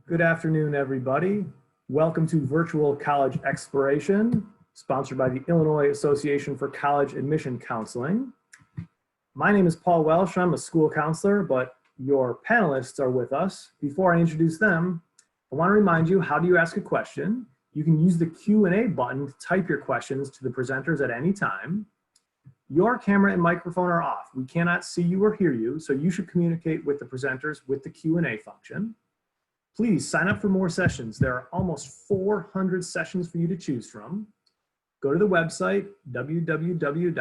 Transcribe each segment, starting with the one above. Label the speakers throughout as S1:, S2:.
S1: Good afternoon, everybody. Welcome to Virtual College Exploration, sponsored by the Illinois Association for College Admission Counseling. My name is Paul Welsh. I'm a school counselor, but your panelists are with us. Before I introduce them, I want to remind you, how do you ask a question? You can use the Q&A button to type your questions to the presenters at any time. Your camera and microphone are off. We cannot see you or hear you, so you should communicate with the presenters with the Q&A function. Please sign up for more sessions. There are almost 400 sessions for you to choose from. Go to the website, www.iacac.org,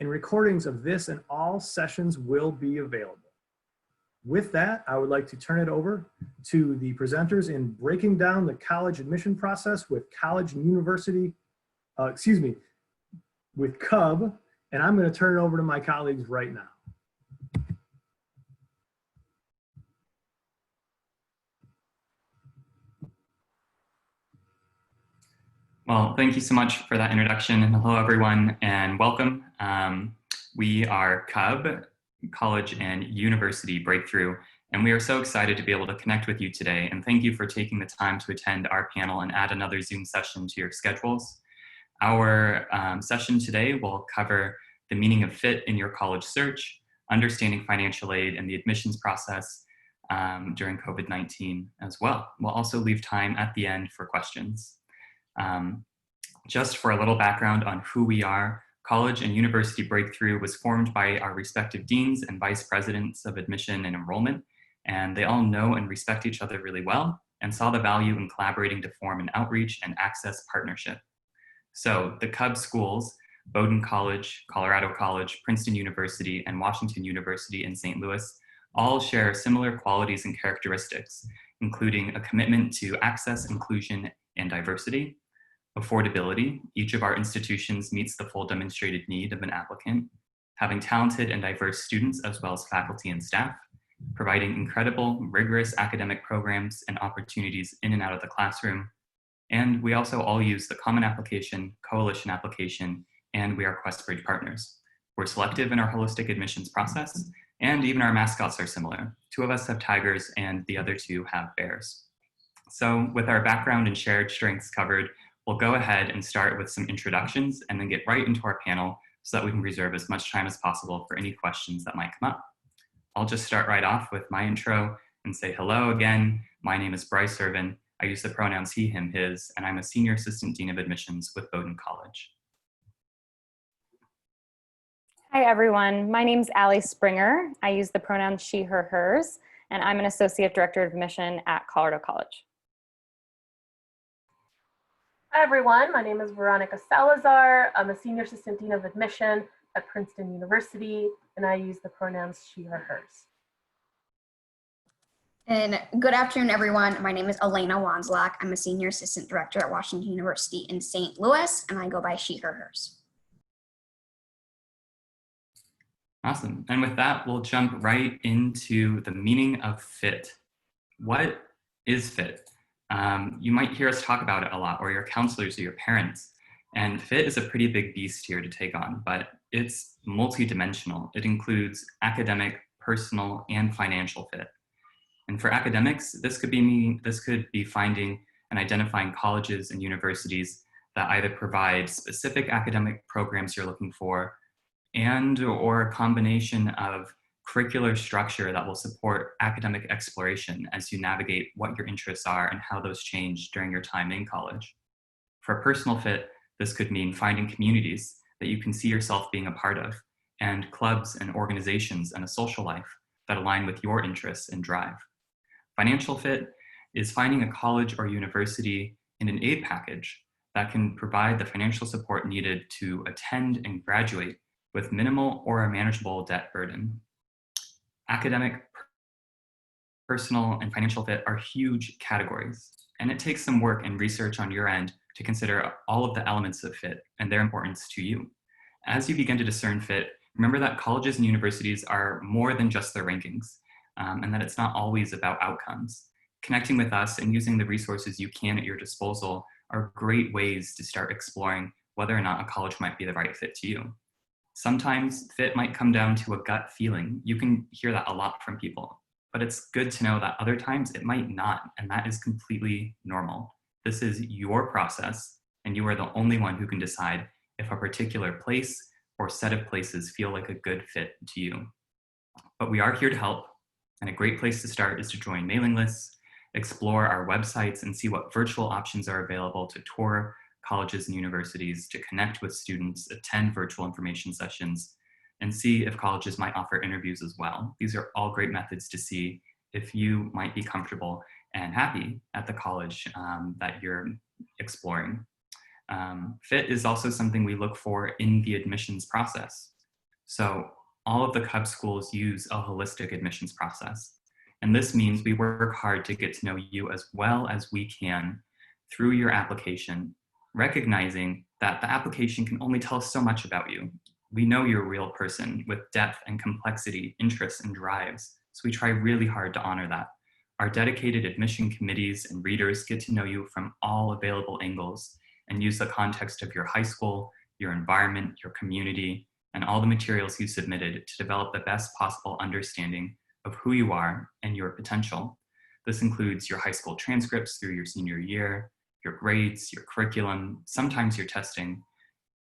S1: and recordings of this and all sessions will be available. With that, I would like to turn it over to the presenters in breaking down the college admission process with college and university, with CUB, and I'm going to turn it over to my colleagues right now.
S2: Well, thank you so much for that introduction, and hello everyone, and welcome. We are CUB, College and University Breakthrough, and we are so excited to be able to connect with you today, and thank you for taking the time to attend our panel and add another Zoom session to your schedules. Our session today will cover the meaning of fit in your college search, understanding financial aid and the admissions process during COVID-19 as well. We'll also leave time at the end for questions. Just for a little background on who we are, College and University Breakthrough was formed by our respective deans and vice presidents of admission and enrollment, and they all know and respect each other really well and saw the value in collaborating to form an outreach and access partnership. So the CUB schools, Bowdoin College, Colorado College, Princeton University, and Washington University in St. Louis all share similar qualities and characteristics, including a commitment to access, inclusion, and diversity. Affordability, each of our institutions meets the full demonstrated need of an applicant, having talented and diverse students as well as faculty and staff, providing incredible, rigorous academic programs and opportunities in and out of the classroom. And we also all use the Common Application, Coalition Application, and we are QuestBridge partners. We're selective in our holistic admissions process, and even our mascots are similar. 2 of us have tigers and the other 2 have bears. So with our background and shared strengths covered, we'll go ahead and start with some introductions and then get right into our panel so that we can reserve as much time as possible for any questions that might come up. I'll just start right off with my intro and say hello again. My name is Bryce Irvin. I use the pronouns he, him, his, and I'm a Senior Assistant Dean of Admissions with Bowdoin College.
S3: Hi everyone, my name's Allie Springer. I use the pronouns she, her, hers, and I'm an Associate Director of Admission at Colorado College.
S4: Hi everyone, my name is Veronica Salazar. I'm a Senior Assistant Dean of Admission at Princeton University, and I use the pronouns she, her, hers.
S5: And good afternoon, everyone. My name is Elena Wanzlak. I'm a Senior Assistant Director at Washington University in St. Louis, and I go by she, her, hers.
S2: Awesome, and with that, we'll jump right into the meaning of fit. What is fit? You might hear us talk about it a lot, or your counselors or your parents. And fit is a pretty big beast here to take on, but it's multidimensional. It includes academic, personal, and financial fit. And for academics, this could be finding and identifying colleges and universities that either provide specific academic programs you're looking for, and or a combination of curricular structure that will support academic exploration as you navigate what your interests are and how those change during your time in college. For personal fit, this could mean finding communities that you can see yourself being a part of, and clubs and organizations and a social life that align with your interests and drive. Financial fit is finding a college or university in an aid package that can provide the financial support needed to attend and graduate with minimal or a manageable debt burden. Academic, personal, and financial fit are huge categories, and it takes some work and research on your end to consider all of the elements of fit and their importance to you. As you begin to discern fit, remember that colleges and universities are more than just their rankings, and that it's not always about outcomes. Connecting with us and using the resources you can at your disposal are great ways to start exploring whether or not a college might be the right fit to you. Sometimes fit might come down to a gut feeling. You can hear that a lot from people. but it's good to know that other times it might not, and that is completely normal. This is your process, and you are the only one who can decide if a particular place or set of places feel like a good fit to you. But we are here to help, and a great place to start is to join mailing lists, explore our websites, and see what virtual options are available to tour colleges and universities, to connect with students, attend virtual information sessions, and see if colleges might offer interviews as well. These are all great methods to see if you might be comfortable and happy at the college that you're exploring. Fit is also something we look for in the admissions process. So all of the CUB schools use a holistic admissions process. And this means we work hard to get to know you as well as we can through your application, recognizing that the application can only tell us so much about you. We know you're a real person with depth and complexity, interests and drives, so we try really hard to honor that. Our dedicated admission committees and readers get to know you from all available angles and use the context of your high school, your environment, your community, and all the materials you submitted to develop the best possible understanding of who you are and your potential. This includes your high school transcripts through your senior year, your grades, your curriculum, sometimes your testing,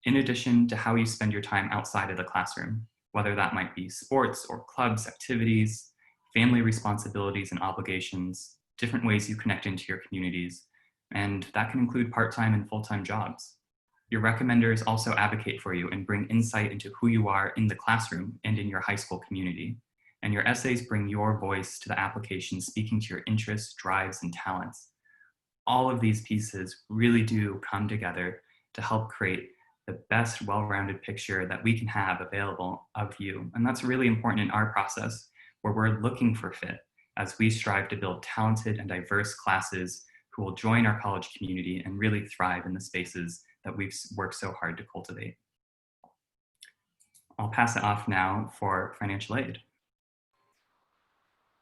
S2: in addition to how you spend your time outside of the classroom, whether that might be sports or clubs, activities, family responsibilities and obligations, different ways you connect into your communities, and that can include part-time and full-time jobs. Your recommenders also advocate for you and bring insight into who you are in the classroom and in your high school community. And your essays bring your voice to the application, speaking to your interests, drives, and talents. All of these pieces really do come together to help create the best well-rounded picture that we can have available of you. And that's really important in our process, where we're looking for fit as we strive to build talented and diverse classes who will join our college community and really thrive in the spaces that we've worked so hard to cultivate. I'll pass it off now for financial aid.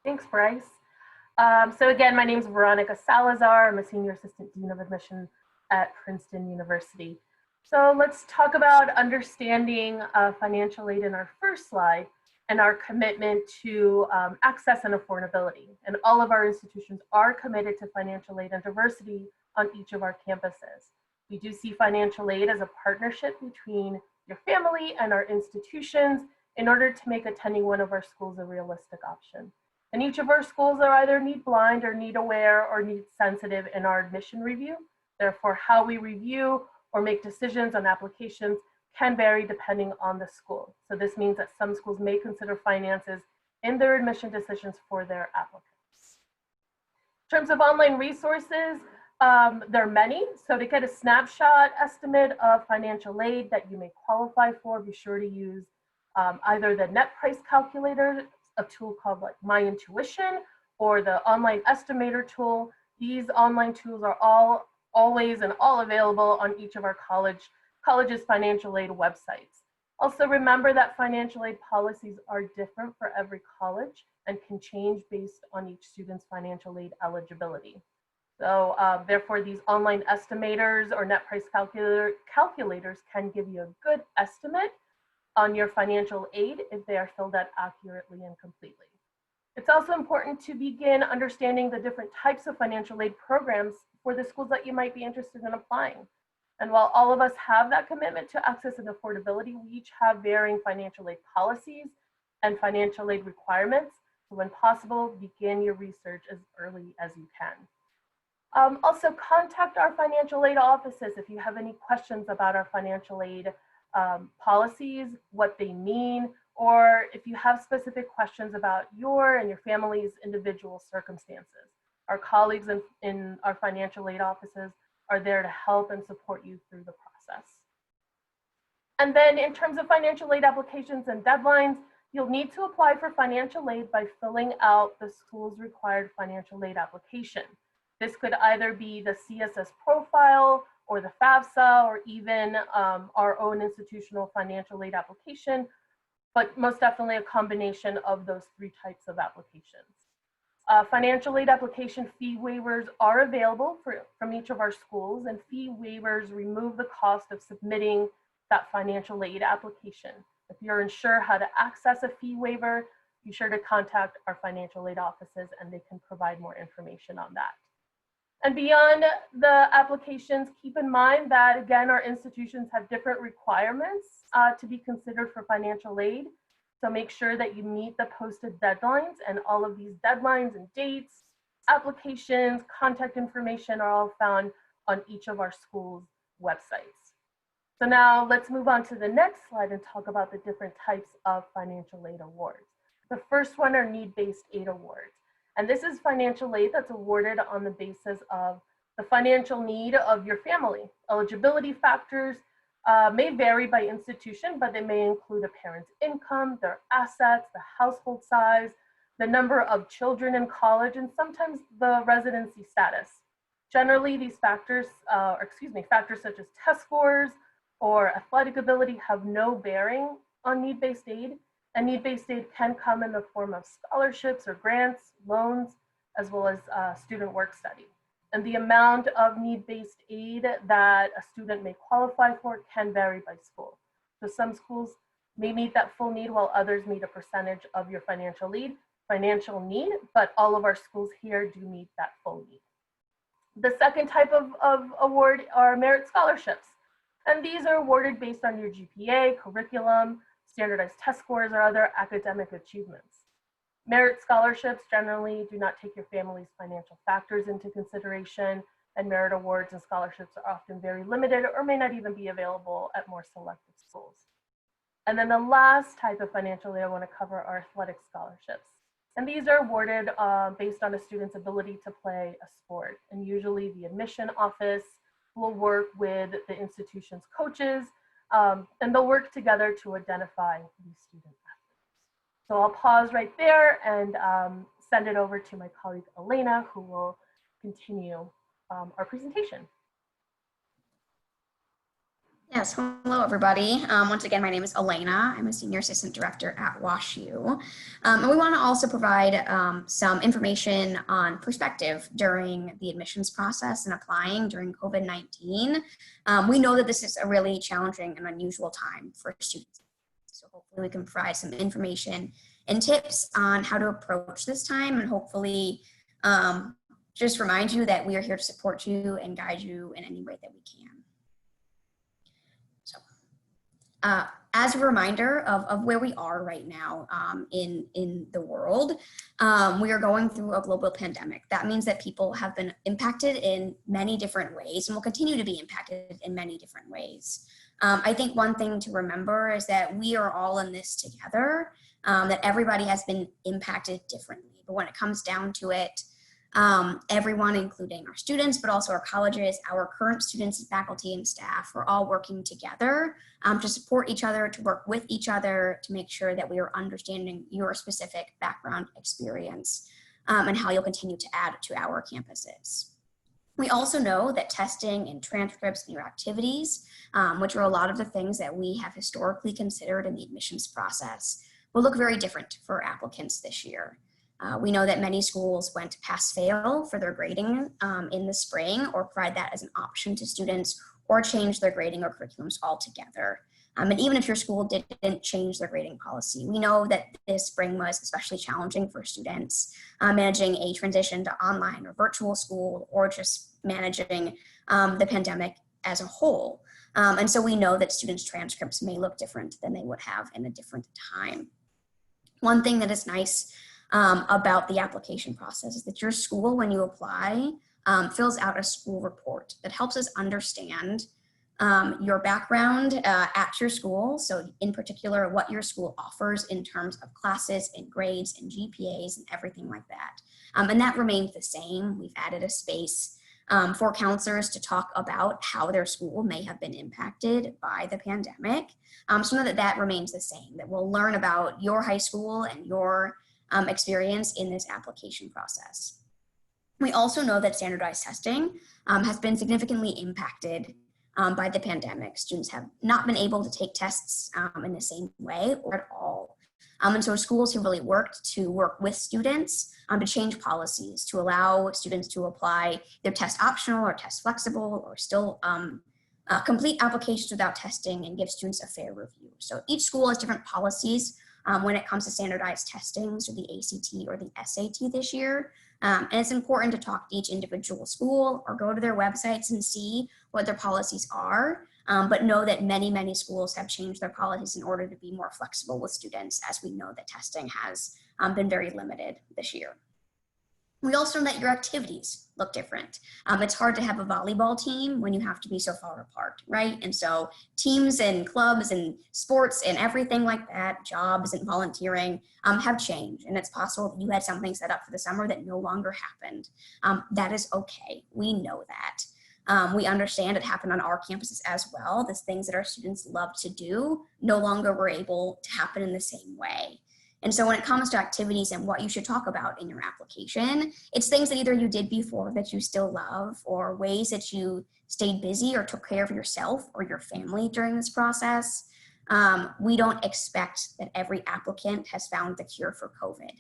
S4: Thanks, Bryce. So again, my name is Veronica Salazar. I'm a Senior Assistant Dean of Admission at Princeton University. So let's talk about understanding financial aid in our first slide and our commitment to access and affordability. And all of our institutions are committed to financial aid and diversity on each of our campuses. We do see financial aid as a partnership between your family and our institutions in order to make attending one of our schools a realistic option. And each of our schools are either need blind or need aware or need sensitive in our admission review. Therefore, how we review or make decisions on applications can vary depending on the school. So this means that some schools may consider finances in their admission decisions for their applicants. In terms of online resources, there are many. So to get a snapshot estimate of financial aid that you may qualify for, be sure to use either the net price calculator, a tool called like My Intuition, or the online estimator tool. These online tools are always and all available on each of our college's financial aid websites. Also remember that financial aid policies are different for every college and can change based on each student's financial aid eligibility. So therefore, these online estimators or net price calculators can give you a good estimate on your financial aid if they are filled out accurately and completely. It's also important to begin understanding the different types of financial aid programs for the schools that you might be interested in applying. And while all of us have that commitment to access and affordability, we each have varying financial aid policies and financial aid requirements. So when possible, begin your research as early as you can. Also contact our financial aid offices if you have any questions about our financial aid policies, what they mean, or if you have specific questions about your and your family's individual circumstances. Our colleagues in our financial aid offices are there to help and support you through the process. And then in terms of financial aid applications and deadlines, you'll need to apply for financial aid by filling out the school's required financial aid application. This could either be the CSS profile or the FAFSA or even our own institutional financial aid application, but most definitely a combination of those three types of applications. Financial aid application fee waivers are available from each of our schools, and fee waivers remove the cost of submitting that financial aid application. If you're unsure how to access a fee waiver, be sure to contact our financial aid offices and they can provide more information on that. And beyond the applications, keep in mind that, again, our institutions have different requirements to be considered for financial aid. So make sure that you meet the posted deadlines, and all of these deadlines and dates, applications, contact information are all found on each of our schools' websites. So now let's move on to the next slide and talk about the different types of financial aid awards. The first one are need-based aid awards. And this is financial aid that's awarded on the basis of the financial need of your family. Eligibility factors may vary by institution, but they may include a parent's income, their assets, the household size, the number of children in college, and sometimes the residency status. Generally, these factors, factors such as test scores or athletic ability have no bearing on need-based aid. And need-based aid can come in the form of scholarships or grants, loans, as well as student work study. And the amount of need-based aid that a student may qualify for can vary by school. So some schools may meet that full need while others meet a percentage of your financial need, but all of our schools here do meet that full need. The second type of award are merit scholarships. And these are awarded based on your GPA, curriculum, standardized test scores, or other academic achievements. Merit scholarships generally do not take your family's financial factors into consideration, and merit awards and scholarships are often very limited or may not even be available at more selective schools. And then the last type of financial aid I want to cover are athletic scholarships. And these are awarded based on a student's ability to play a sport. And usually the admission office will work with the institution's coaches, and they'll work together to identify these student athletes. So I'll pause right there and send it over to my colleague Elena, who will continue our presentation.
S5: Yes, hello everybody. Once again, my name is Elena. I'm a Senior Assistant Director at WashU. And we want to also provide some information on perspective during the admissions process and applying during COVID-19. We know that this is a really challenging and unusual time for students. So hopefully we can provide some information and tips on how to approach this time, and hopefully just remind you that we are here to support you and guide you in any way that we can. As a reminder of where we are right now in the world, we are going through a global pandemic. That means that people have been impacted in many different ways and will continue to be impacted in many different ways. I think one thing to remember is that we are all in this together, that everybody has been impacted differently. But when it comes down to it, everyone, including our students, but also our colleges, our current students and faculty and staff, are all working together to support each other, to work with each other, to make sure that we are understanding your specific background experience and how you'll continue to add to our campuses. We also know that testing and transcripts and your activities, which are a lot of the things that we have historically considered in the admissions process, will look very different for applicants this year. We know that many schools went pass-fail for their grading in the spring, or provide that as an option to students, or change their grading or curriculums altogether. And even if your school didn't change their grading policy, we know that this spring was especially challenging for students, managing a transition to online or virtual school, or just managing the pandemic as a whole. And so we know that students' transcripts may look different than they would have in a different time. One thing that is nice about the application process is that your school, when you apply, fills out a school report that helps us understand your background at your school. So in particular, what your school offers in terms of classes and grades and GPAs and everything like that. And that remains the same. We've added a space for counselors to talk about how their school may have been impacted by the pandemic. So know that remains the same, that we'll learn about your high school and your experience in this application process. We also know that standardized testing has been significantly impacted by the pandemic. Students have not been able to take tests in the same way or at all. And so schools have really worked to work with students to change policies to allow students to apply their test optional or test flexible, or still complete applications without testing, and give students a fair review. So each school has different policies when it comes to standardized testing, so the ACT or the SAT this year. And it's important to talk to each individual school or go to their websites and see what their policies are. But know that many, many schools have changed their policies in order to be more flexible with students, as we know that testing has been very limited this year. We also know that your activities look different. It's hard to have a volleyball team when you have to be so far apart, right? And so teams and clubs and sports and everything like that, jobs and volunteering have changed. And it's possible that you had something set up for the summer that no longer happened. That is okay. We know that. We understand it happened on our campuses as well. These things that our students love to do no longer were able to happen in the same way. And so when it comes to activities and what you should talk about in your application, it's things that either you did before that you still love, or ways that you stayed busy or took care of yourself or your family during this process. We don't expect that every applicant has found the cure for COVID.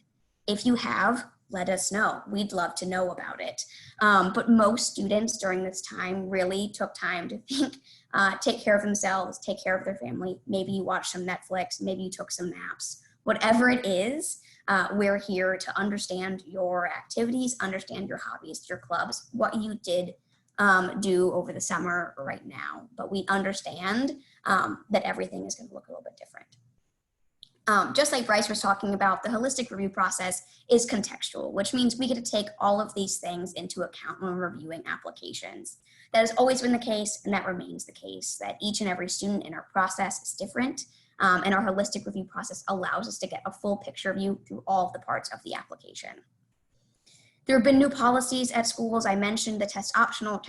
S5: If you have, let us know. We'd love to know about it. But most students during this time really took time to think, take care of themselves, take care of their family. Maybe you watched some Netflix, maybe you took some naps. Whatever it is, we're here to understand your activities, understand your hobbies, your clubs, what you did do over the summer right now. But we understand that everything is going to look a little bit different. Just like Bryce was talking about, the holistic review process is contextual, which means we get to take all of these things into account when reviewing applications. That has always been the case, and that remains the case, that each and every student in our process is different. And our holistic review process allows us to get a full picture view through all of the parts of the application. There have been new policies at schools. I mentioned the test optional,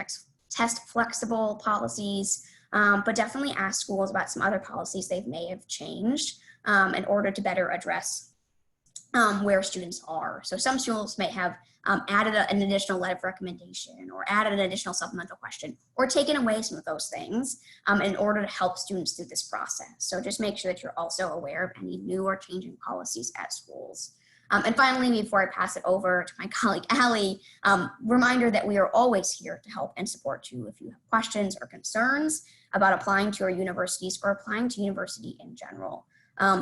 S5: test flexible policies, but definitely ask schools about some other policies they may have changed in order to better address where students are. So some schools may have added an additional letter of recommendation or added an additional supplemental question or taken away some of those things in order to help students through this process. So just make sure that you're also aware of any new or changing policies at schools. And finally, before I pass it over to my colleague, Allie, reminder that we are always here to help and support you if you have questions or concerns about applying to our universities or applying to university in general.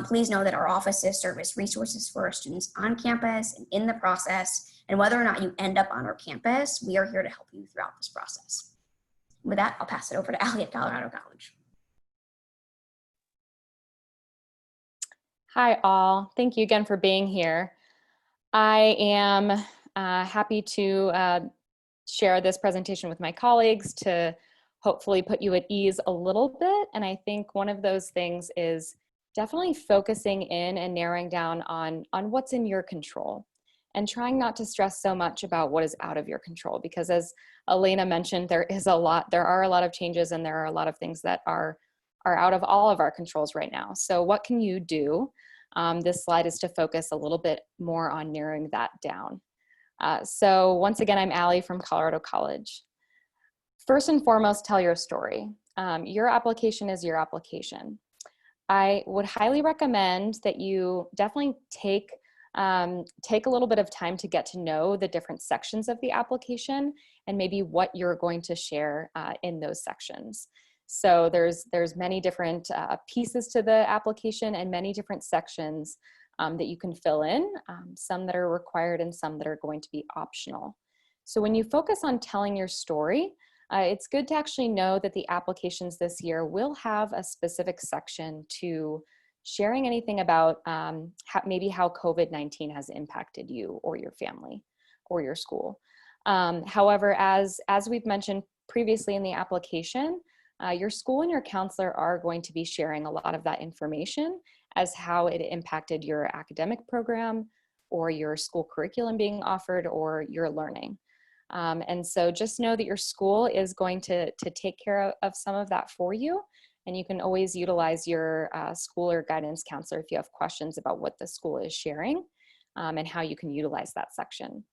S5: Please know that our offices serve as resources for our students on campus and in the process. And whether or not you end up on our campus, we are here to help you throughout this process. With that, I'll pass it over to Allie at Colorado College.
S3: Hi, all. Thank you again for being here. I am happy to share this presentation with my colleagues to hopefully put you at ease a little bit. And I think one of those things is definitely focusing in and narrowing down on what's in your control and trying not to stress so much about what is out of your control, because as Elena mentioned, there are a lot of changes and there are a lot of things that are out of all of our controls right now. So what can you do? This slide is to focus a little bit more on narrowing that down. So once again, I'm Allie from Colorado College. First and foremost, tell your story. Your application is your application. I would highly recommend that you definitely take a little bit of time to get to know the different sections of the application and maybe what you're going to share in those sections. So there's many different pieces to the application and many different sections that you can fill in, some that are required and some that are going to be optional. So when you focus on telling your story, it's good to actually know that the applications this year will have a specific section to sharing anything about maybe how COVID-19 has impacted you or your family or your school. However, as we've mentioned previously in the application, your school and your counselor are going to be sharing a lot of that information as how it impacted your academic program or your school curriculum being offered or your learning. And so just know that your school is going to take care of some of that for you. And you can always utilize your school or guidance counselor if you have questions about what the school is sharing and how you can utilize that section.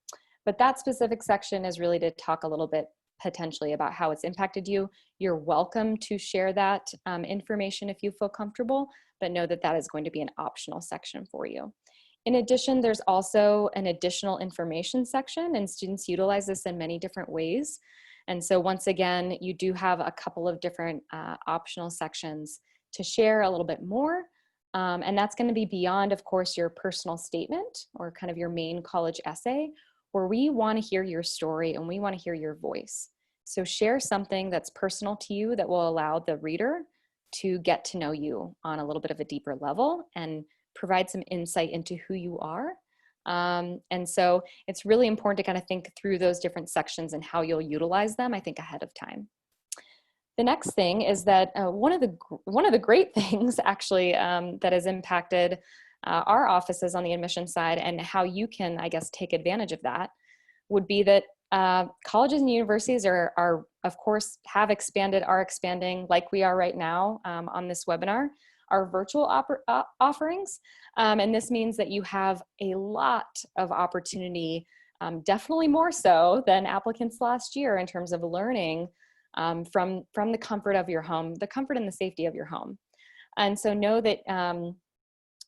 S3: But that specific section is really to talk a little bit potentially about how it's impacted you. You're welcome to share that information if you feel comfortable, but know that that is going to be an optional section for you. In addition, there's also an additional information section, and students utilize this in many different ways. And so once again, you do have a couple of different optional sections to share a little bit more And that's going to be beyond, of course, your personal statement or kind of your main college essay, where we want to hear your story and we want to hear your voice. So share something that's personal to you that will allow the reader to get to know you on a little bit of a deeper level and provide some insight into who you are. And so it's really important to kind of think through those different sections and how you'll utilize them, I think, ahead of time. The next thing is that one of the great things actually that has impacted our offices on the admission side and how you can, I guess, take advantage of that would be that colleges and universities are of course are expanding like we are right now on this webinar, our virtual offerings. And this means that you have a lot of opportunity, definitely more so than applicants last year in terms of learning from the comfort of your home, the comfort and the safety of your home. And so know that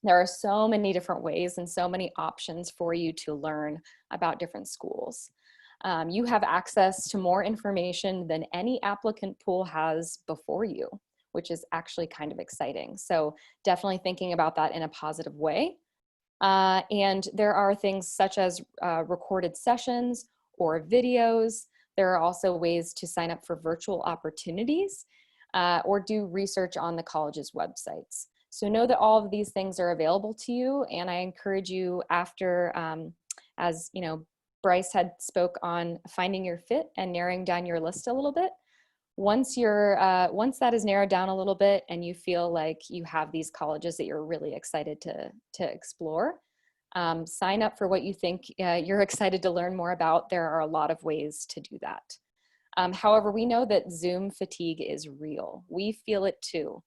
S3: there are so many different ways and so many options for you to learn about different schools. You have access to more information than any applicant pool has before you, which is actually kind of exciting. So definitely thinking about that in a positive way. And there are things such as recorded sessions or videos. There are also ways to sign up for virtual opportunities or do research on the college's websites. So know that all of these things are available to you. And I encourage you after, as you know, Bryce had spoke on finding your fit and narrowing down your list a little bit. Once that is narrowed down a little bit and you feel like you have these colleges that you're really excited to explore, sign up for what you think you're excited to learn more about. There are a lot of ways to do that. However, we know that Zoom fatigue is real. We feel it too.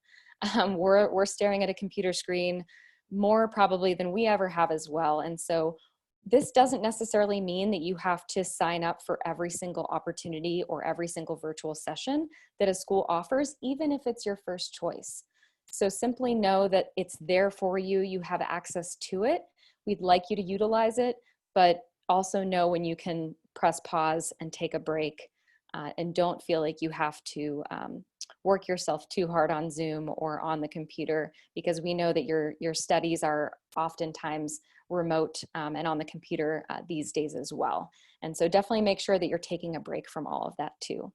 S3: We're staring at a computer screen more probably than we ever have as well. And so this doesn't necessarily mean that you have to sign up for every single opportunity or every single virtual session that a school offers, even if it's your first choice. So simply know that it's there for you. You have access to it. We'd like you to utilize it, but also know when you can press pause and take a break and don't feel like you have to work yourself too hard on Zoom or on the computer, because we know that your studies are oftentimes remote and on the computer these days as well. And so definitely make sure that you're taking a break from all of that too.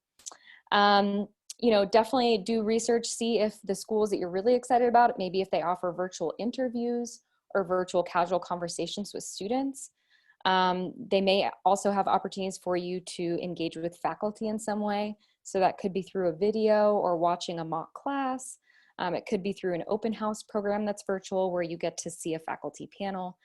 S3: You know, definitely do research, see if the schools that you're really excited about, maybe if they offer virtual interviews or virtual casual conversations with students. They may also have opportunities for you to engage with faculty in some way. So that could be through a video or watching a mock class. It could be through an open house program that's virtual where you get to see a faculty panel.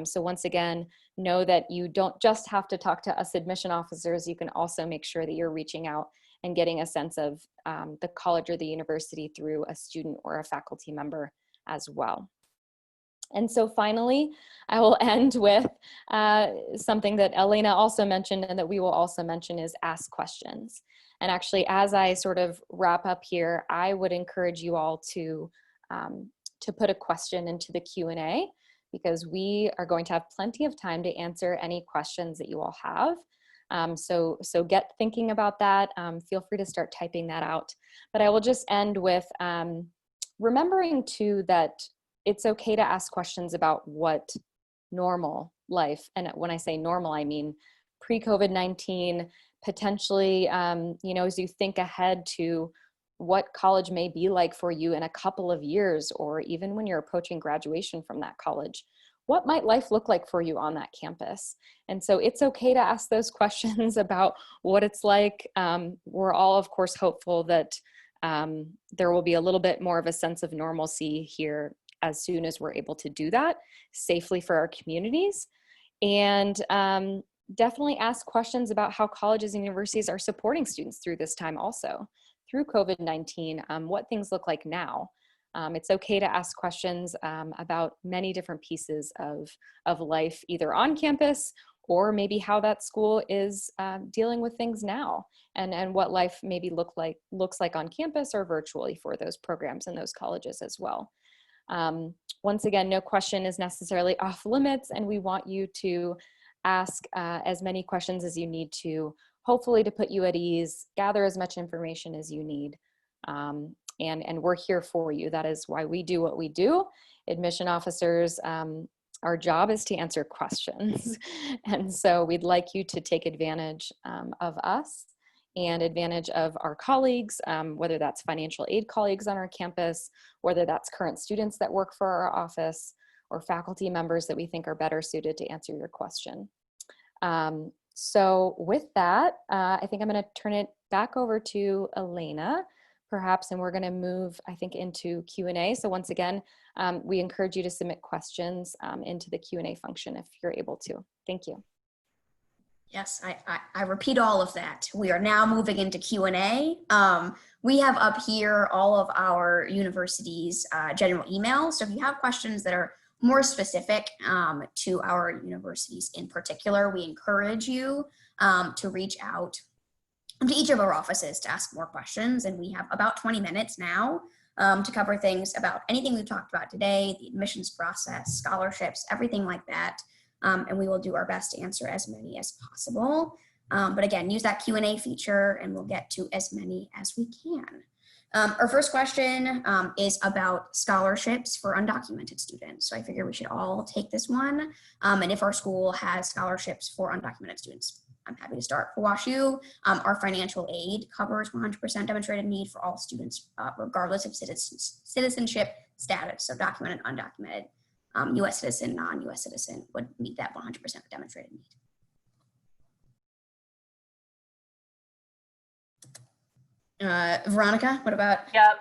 S3: So once again, know that you don't just have to talk to us admission officers. You can also make sure that you're reaching out and getting a sense of the college or the university through a student or a faculty member as well. And so finally, I will end with something that Elena also mentioned and that we will also mention is ask questions. And actually, as I sort of wrap up here, I would encourage you all to put a question into the Q&A, because we are going to have plenty of time to answer any questions that you all have. So get thinking about that. Feel free to start typing that out. But I will just end with remembering too that it's okay to ask questions about what normal life, and when I say normal, I mean pre-COVID-19, potentially, you know, as you think ahead to what college may be like for you in a couple of years, or even when you're approaching graduation from that college, what might life look like for you on that campus? And so it's okay to ask those questions about what it's like. We're all, of course, hopeful that there will be a little bit more of a sense of normalcy here as soon as we're able to do that safely for our communities. And definitely ask questions about how colleges and universities are supporting students through this time also. Through COVID-19, what things look like now. It's okay to ask questions about many different pieces of life, either on campus or maybe how that school is dealing with things now, and what life maybe looks like on campus or virtually for those programs and those colleges as well. Once again, no question is necessarily off limits, and we want you to ask as many questions as you need to, hopefully to put you at ease, gather as much information as you need. And we're here for you. That is why we do what we do. admission officers, our job is to answer questions. And so we'd like you to take advantage of us and advantage of our colleagues, whether that's financial aid colleagues on our campus, whether that's current students that work for our office, or faculty members that we think are better suited to answer your question. So with that, I think I'm going to turn it back over to Elena, perhaps, and we're going to move, I think, into Q&A. So once again, we encourage you to submit questions into the Q&A function if you're able to. Thank you.
S5: Yes, I repeat all of that. We are now moving into Q&A. We have up here all of our university's general emails. So if you have questions that are more specific to our universities in particular, we encourage you to reach out to each of our offices to ask more questions. And we have about 20 minutes now to cover things about anything we've talked about today, the admissions process, scholarships, everything like that. And we will do our best to answer as many as possible. But again, use that Q&A feature and we'll get to as many as we can. Our first question is about scholarships for undocumented students. So I figure we should all take this one. And if our school has scholarships for undocumented students, I'm happy to start. For WashU, our financial aid covers 100% demonstrated need for all students, regardless of citizenship status. So documented, undocumented, U.S. citizen, non-U.S. citizen would meet that 100% demonstrated need. Veronica, what about?
S4: Yep.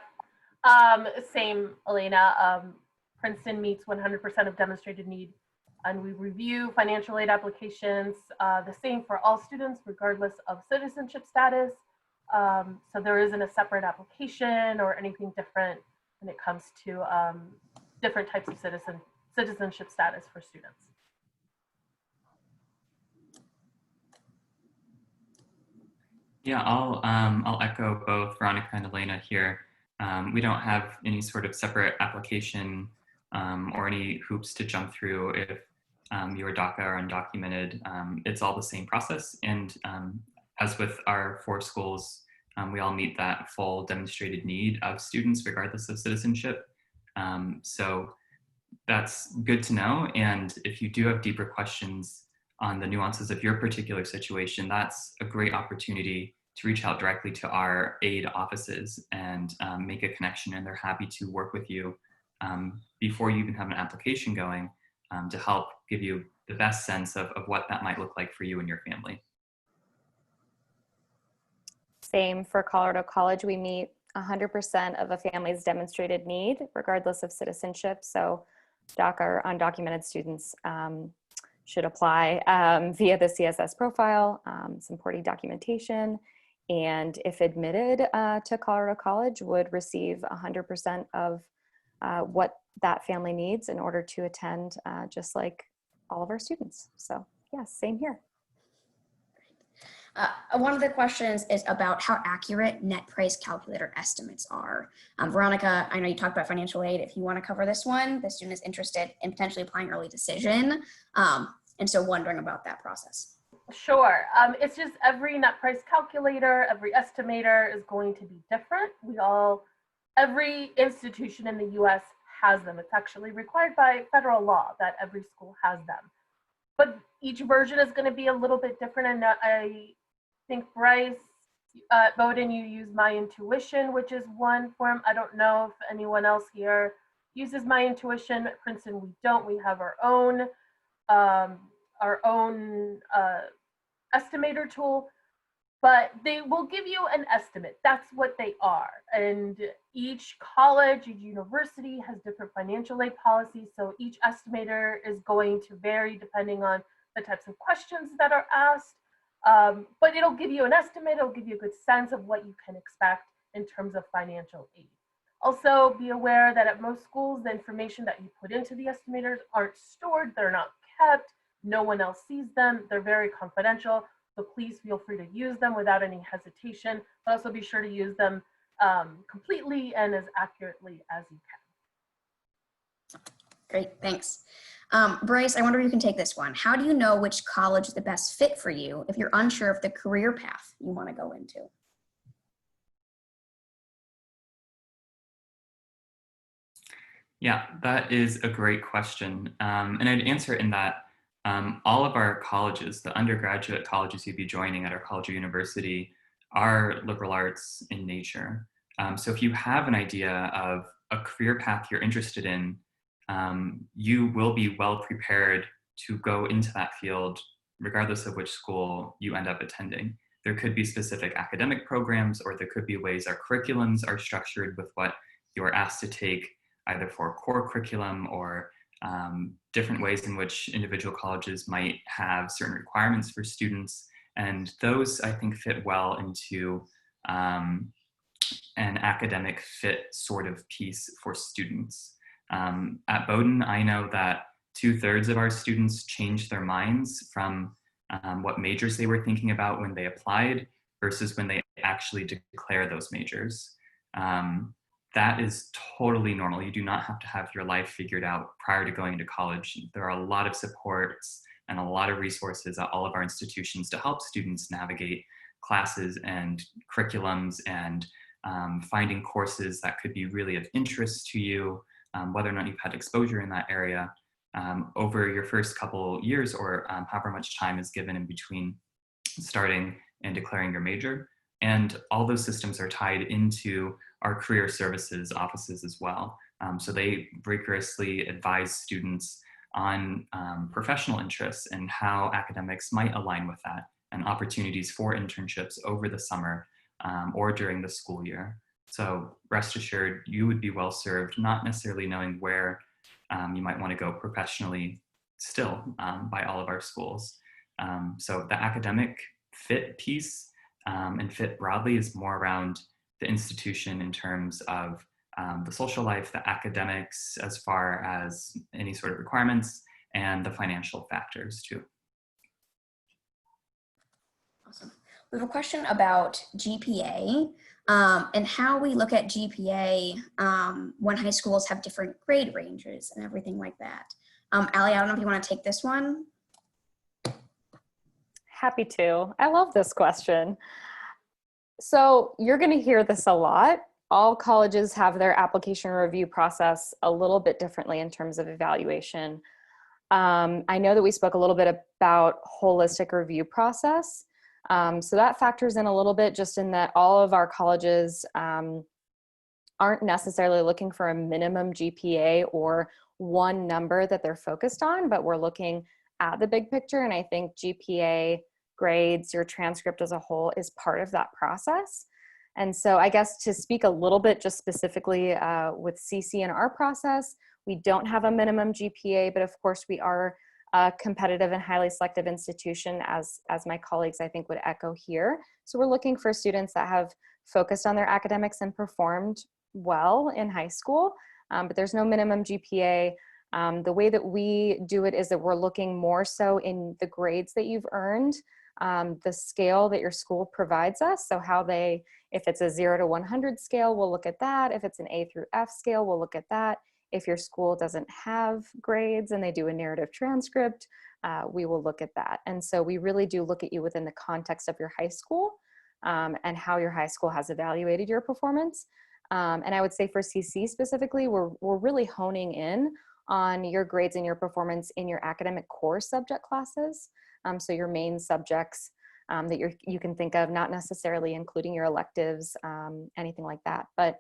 S4: Same, Elena. Princeton meets 100% of demonstrated need, and we review financial aid applications the same for all students, regardless of citizenship status. So there isn't a separate application or anything different when it comes to different types of citizenship status for students.
S2: Yeah, I'll echo both Veronica and Elena here. We don't have any sort of separate application or any hoops to jump through if you are DACA or undocumented. It's all the same process. And as with our 4 schools, we all meet that full demonstrated need of students regardless of citizenship. So that's good to know. And if you do have deeper questions on the nuances of your particular situation, that's a great opportunity to reach out directly to our aid offices and make a connection. And they're happy to work with you before you even have an application going to help give you the best sense of what that might look like for you and your family.
S3: Same for Colorado College. We meet 100% of a family's demonstrated need, regardless of citizenship. So DACA or undocumented students should apply via the CSS profile, supporting documentation, and if admitted to Colorado College, would receive 100% of what that family needs in order to attend, just like all of our students. So yes, same here.
S5: One of the questions is about how accurate net price calculator estimates are. Veronica, I know you talked about financial aid. If you want to cover this one, the student is interested in potentially applying early decision. And so wondering about that process.
S4: Sure. It's just every net price calculator, every estimator is going to be different. Every institution in the US has them. It's actually required by federal law that every school has them. But each version is going to be a little bit different. And I think Bryce, Bowdoin, you use My Intuition, which is one form. I don't know if anyone else here uses My Intuition. At Princeton, we don't. We have our own estimator tool, but they will give you an estimate. That's what they are. And each college, each university has different financial aid policies. So each estimator is going to vary depending on the types of questions that are asked. But it'll give you an estimate. It'll give you a good sense of what you can expect in terms of financial aid. Also, be aware that at most schools, the information that you put into the estimators aren't stored. They're not kept. No one else sees them. They're very confidential. So please feel free to use them without any hesitation. But also be sure to use them completely and as accurately as you can.
S5: Great, thanks. Bryce, I wonder if you can take this one. How do you know which college is the best fit for you if you're unsure of the career path you want to go into?
S2: Yeah, that is a great question. And I'd answer it in that all of our colleges, the undergraduate colleges you'd be joining at our college or university, are liberal arts in nature. So if you have an idea of a career path you're interested in, you will be well prepared to go into that field, regardless of which school you end up attending. There could be specific academic programs, or there could be ways our curriculums are structured with what you're asked to take, either for core curriculum or different ways in which individual colleges might have certain requirements for students. And those, I think, fit well into an academic fit sort of piece for students. At Bowdoin, I know that 2/3 of our students changed their minds from what majors they were thinking about when they applied versus when they actually declare those majors. That is totally normal. You do not have to have your life figured out prior to going to college. There are a lot of supports and a lot of resources at all of our institutions to help students navigate classes and curriculums and finding courses that could be really of interest to you, whether or not you've had exposure in that area over your first couple years, or however much time is given in between starting and declaring your major. And all those systems are tied into our career services offices as well. So they rigorously advise students on professional interests and how academics might align with that, and opportunities for internships over the summer or during the school year. So rest assured, you would be well served, not necessarily knowing where you might want to go professionally still by all of our schools. So the academic fit piece and fit broadly is more around the institution in terms of the social life, the academics, as far as any sort of requirements, and the financial factors too.
S5: Awesome. We have a question about GPA and how we look at GPA when high schools have different grade ranges and everything like that. Allie, I don't know if you want to take this one.
S3: Happy to. I love this question. So you're going to hear this a lot. All colleges have their application review process a little bit differently in terms of evaluation. I know that we spoke a little bit about holistic review process. So that factors in a little bit, just in that all of our colleges aren't necessarily looking for a minimum GPA or one number that they're focused on, but we're looking at the big picture. And I think GPA, grades, your transcript as a whole is part of that process. And so I guess to speak a little bit just specifically with CC and our process, we don't have a minimum GPA, but of course we are a competitive and highly selective institution, as my colleagues I think would echo here. So we're looking for students that have focused on their academics and performed well in high school, but there's no minimum GPA. The way that we do it is that we're looking more so in the grades that you've earned, the scale that your school provides us. So how they, if it's a 0 to 100 scale, we'll look at that. If it's an A through F scale, we'll look at that. If your school doesn't have grades and they do a narrative transcript, we will look at that. And so we really do look at you within the context of your high school and how your high school has evaluated your performance. And I would say for CC specifically, we're really honing in on your grades and your performance in your academic core subject classes. So your main subjects that you can think of, not necessarily including your electives, anything like that. But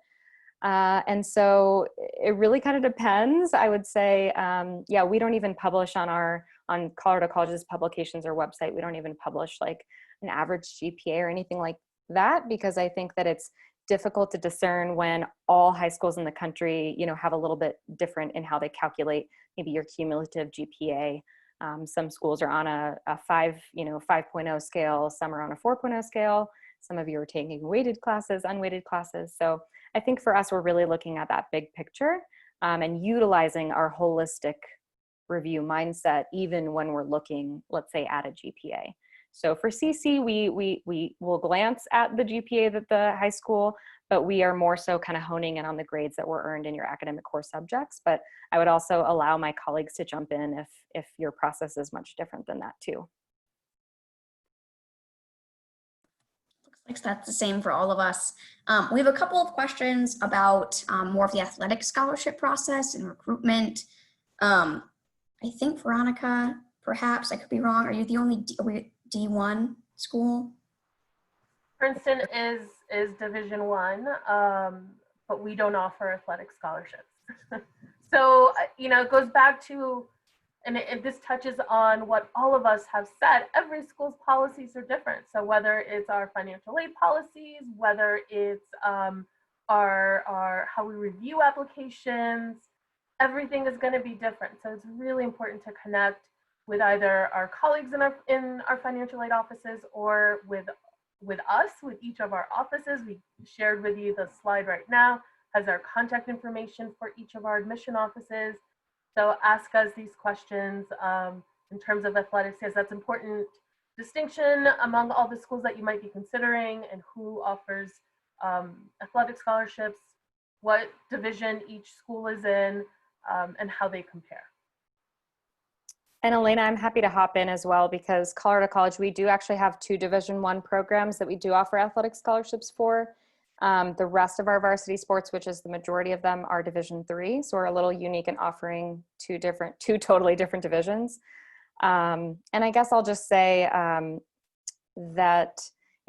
S3: and so it really kind of depends. I would say, yeah, we don't even publish on Colorado College's publications or website. We don't even publish like an average GPA or anything like that, because I think that it's difficult to discern when all high schools in the country, have a little bit different in how they calculate maybe your cumulative GPA. Some schools are on a 5.0 scale, some are on a 4.0 scale. Some of you are taking weighted classes, unweighted classes. So I think for us, we're really looking at that big picture and utilizing our holistic review mindset, even when we're looking, let's say, at a GPA. So for CC, we will glance at the GPA that the high school, but we are more so kind of honing in on the grades that were earned in your academic core subjects. But I would also allow my colleagues to jump in if your process is much different than that too.
S5: That's the same for all of us. We have a couple of questions about more of the athletic scholarship process and recruitment. I think Veronica, perhaps, I could be wrong. Are you the only D1 school?
S4: Princeton is Division I, but we don't offer athletic scholarships. So, it goes back to, and this touches on what all of us have said, every school's policies are different. So whether it's our financial aid policies, whether it's our how we review applications, everything is going to be different. So it's really important to connect with either our colleagues in our financial aid offices or with us, with each of our offices. We shared with you the slide right now, has our contact information for each of our admission offices. So ask us these questions in terms of athletics, because that's important distinction among all the schools that you might be considering and who offers athletic scholarships, what division each school is in, and how they compare.
S3: And Elena, I'm happy to hop in as well, because Colorado College, we do actually have 2 Division I programs that we do offer athletic scholarships for. The rest of our varsity sports, which is the majority of them, are Division III. So we're a little unique in offering two totally different divisions. And I guess I'll just say that,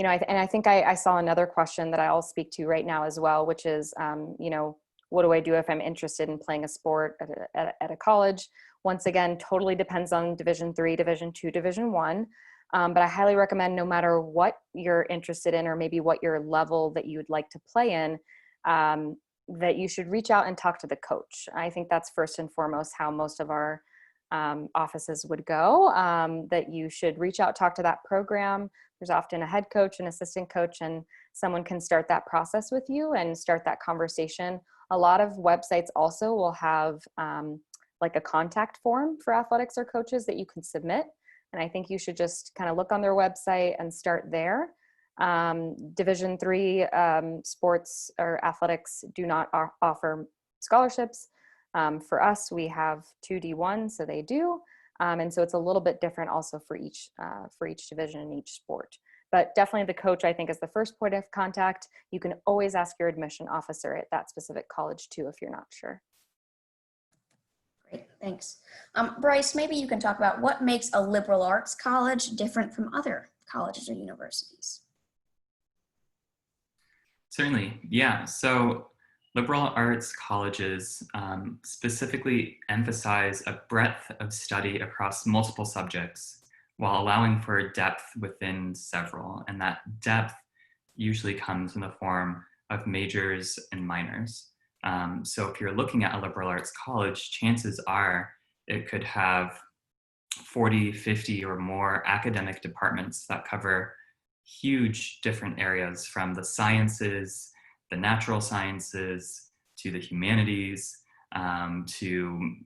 S3: I think I saw another question that I'll speak to right now as well, which is, what do I do if I'm interested in playing a sport at a college? Once again, totally depends on Division III, Division II, Division I. But I highly recommend, no matter what you're interested in or maybe what your level that you would like to play in, that you should reach out and talk to the coach. I think that's first and foremost how most of our offices would go, that you should reach out, talk to that program. There's often a head coach, an assistant coach, and someone can start that process with you and start that conversation. A lot of websites also will have like a contact form for athletics or coaches that you can submit. And I think you should just kind of look on their website and start there. Division III sports or athletics do not offer scholarships. For us, we have 2 D1, so they do. And so it's a little bit different also for each division and each sport. But definitely the coach, I think, is the first point of contact. You can always ask your admission officer at that specific college too, if you're not sure.
S5: Great, thanks. Bryce, maybe you can talk about what makes a liberal arts college different from other colleges or universities.
S2: Certainly, yeah. So liberal arts colleges specifically emphasize a breadth of study across multiple subjects while allowing for depth within several. And that depth usually comes in the form of majors and minors. So if you're looking at a liberal arts college, chances are it could have 40, 50 or more academic departments that cover huge different areas, from the sciences, the natural sciences, to the humanities, to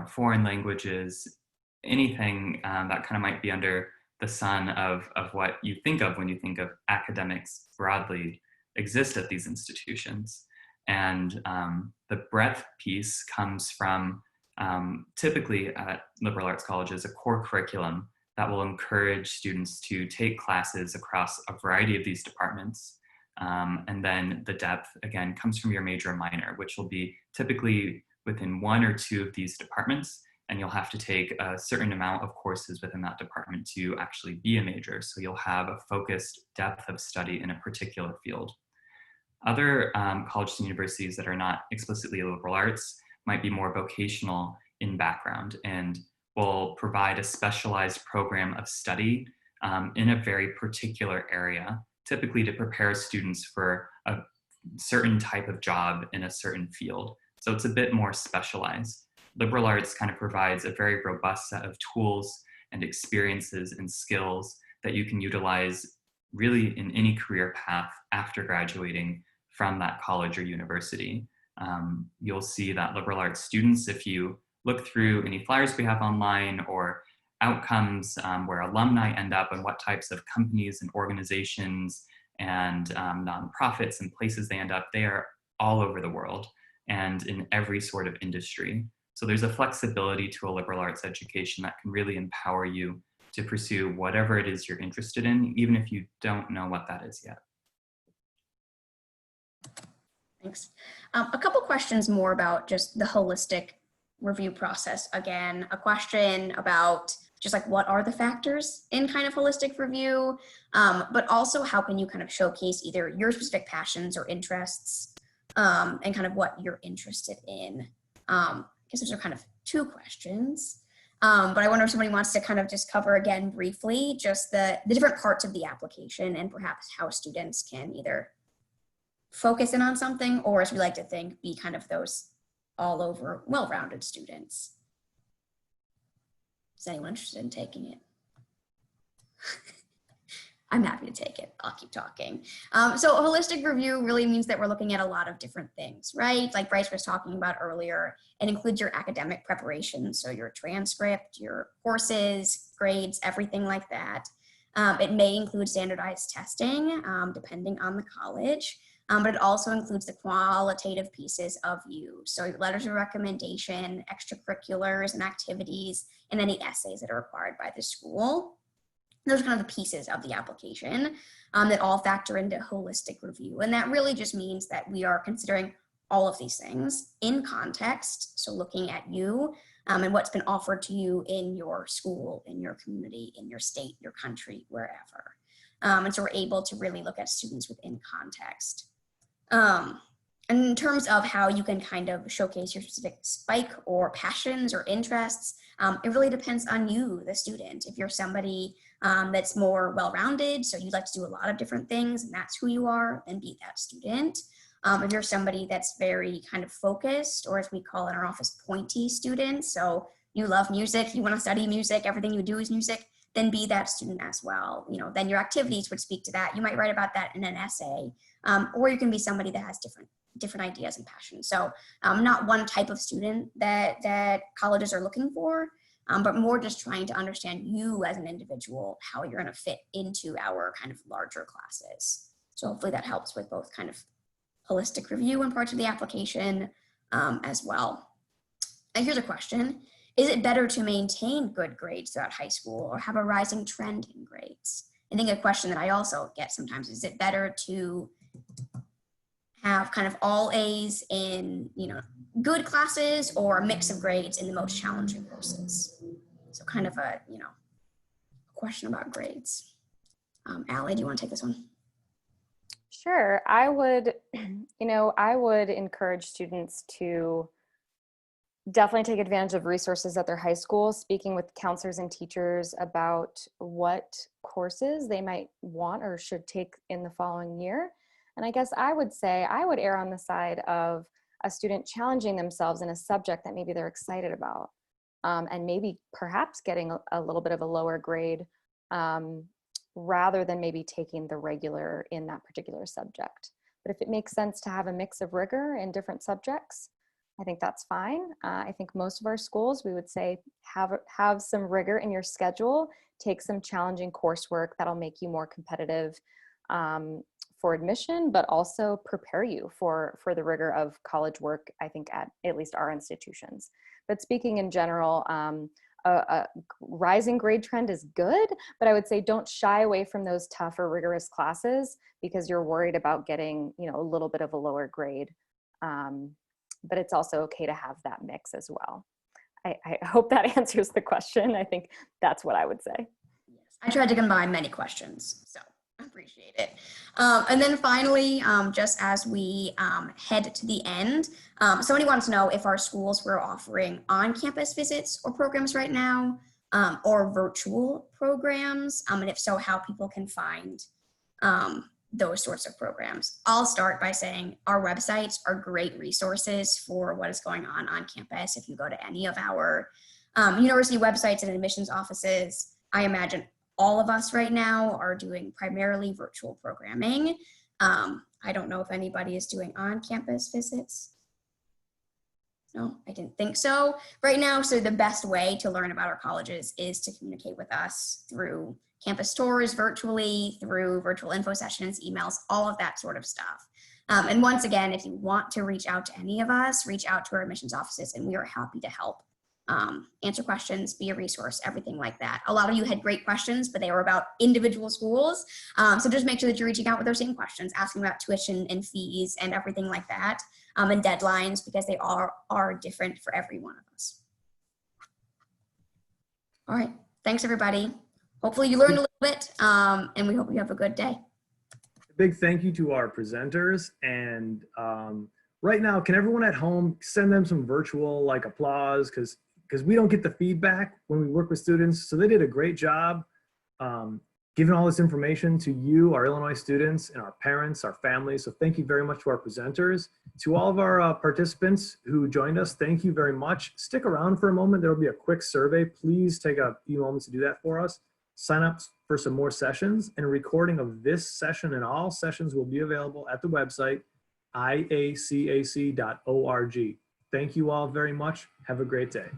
S2: foreign languages, anything that kind of might be under the sun of what you think of when you think of academics broadly exist at these institutions. And the breadth piece comes from typically at liberal arts colleges, a core curriculum that will encourage students to take classes across a variety of these departments. And then the depth, again, comes from your major and minor, which will be typically within 1 or 2 of these departments. And you'll have to take a certain amount of courses within that department to actually be a major. So you'll have a focused depth of study in a particular field. Other colleges and universities that are not explicitly liberal arts might be more vocational in background and will provide a specialized program of study in a very particular area, typically to prepare students for a certain type of job in a certain field. So it's a bit more specialized. Liberal arts kind of provides a very robust set of tools and experiences and skills that you can utilize really in any career path after graduating from that college or university. You'll see that liberal arts students, if you look through any flyers we have online or outcomes where alumni end up and what types of companies and organizations and nonprofits and places they end up, they are all over the world and in every sort of industry. So there's a flexibility to a liberal arts education that can really empower you to pursue whatever it is you're interested in, even if you don't know what that is yet.
S5: Thanks. A couple questions more about just the holistic review process. Again, a question about just like what are the factors in kind of holistic review, but also how can you kind of showcase either your specific passions or interests, and kind of what you're interested in. I guess those are kind of two questions, but I wonder if somebody wants to kind of just cover again briefly just the different parts of the application and perhaps how students can either focus in on something, or as we like to think, be kind of those all over well-rounded students. Is anyone interested in taking it? I'm happy to take it. I'll keep talking. So a holistic review really means that we're looking at a lot of different things, right? Like Bryce was talking about earlier, it includes your academic preparation. So your transcript, your courses, grades, everything like that. It may include standardized testing, depending on the college. But it also includes the qualitative pieces of you. So your letters of recommendation, extracurriculars and activities, and any essays that are required by the school. Those are kind of the pieces of the application that all factor into holistic review. And that really just means that we are considering all of these things in context. So looking at you and what's been offered to you in your school, in your community, in your state, your country, wherever. And so we're able to really look at students within context. And in terms of how you can kind of showcase your specific spike or passions or interests, it really depends on you, the student. If you're somebody that's more well-rounded, so you like to do a lot of different things and that's who you are, then be that student. If you're somebody that's very kind of focused, or as we call in our office, pointy student, so you love music, you want to study music, everything you do is music, then be that student as well. You know, then your activities would speak to that. You might write about that in an essay, or you can be somebody that has different ideas and passions. So not one type of student that colleges are looking for, but more just trying to understand you as an individual, how you're going to fit into our kind of larger classes. So hopefully that helps with both kind of holistic review and parts of the application as well. And here's a question. Is it better to maintain good grades throughout high school or have a rising trend in grades? I think a question that I also get sometimes is it better to have kind of all A's in, you know, good classes or a mix of grades in the most challenging courses? So kind of a, you know, question about grades. Allie, do you want to take this one?
S3: Sure. I would encourage students to definitely take advantage of resources at their high school, speaking with counselors and teachers about what courses they might want or should take in the following year. And I guess I would say I would err on the side of a student challenging themselves in a subject that maybe they're excited about, and maybe perhaps getting a little bit of a lower grade rather than maybe taking the regular in that particular subject. But if it makes sense to have a mix of rigor in different subjects, I think that's fine. I think most of our schools, we would say, have some rigor in your schedule, take some challenging coursework that'll make you more competitive for admission, but also prepare you for the rigor of college work, I think at least our institutions. But speaking in general, a rising grade trend is good, but I would say don't shy away from those tough or rigorous classes because you're worried about getting, you know, a little bit of a lower grade. But it's also okay to have that mix as well. I hope that answers the question. I think that's what I would say.
S5: Yes, I tried to combine many questions, so I appreciate it. And then finally, just as we head to the end, somebody wants to know if our schools were offering on-campus visits or programs right now, or virtual programs, and if so, how people can find those sorts of programs. I'll start by saying our websites are great resources for what is going on campus. If you go to any of our university websites and admissions offices, I imagine all of us right now are doing primarily virtual programming. I don't know if anybody is doing on-campus visits. No, I didn't think so right now. So the best way to learn about our colleges is to communicate with us through campus tours virtually, through virtual info sessions, emails, all of that sort of stuff. And once again, if you want to reach out to any of us, reach out to our admissions offices and we are happy to help answer questions, be a resource, everything like that. A lot of you had great questions, but they were about individual schools. So just make sure that you're reaching out with those same questions, asking about tuition and fees and everything like that, and deadlines, because they are different for every one of us. All right, thanks everybody. Hopefully you learned a little bit, and we hope you have a good day.
S1: A big thank you to our presenters, and right now, can everyone at home send them some virtual like applause, because we don't get the feedback when we work with students. So they did a great job giving all this information to you, our Illinois students, and our parents, our families. So thank you very much to our presenters. To all of our participants who joined us, thank you very much. Stick around for a moment. There will be a quick survey. Please take a few moments to do that for us. Sign up for some more sessions, and a recording of this session and all sessions will be available at the website, IACAC.org. Thank you all very much. Have a great day.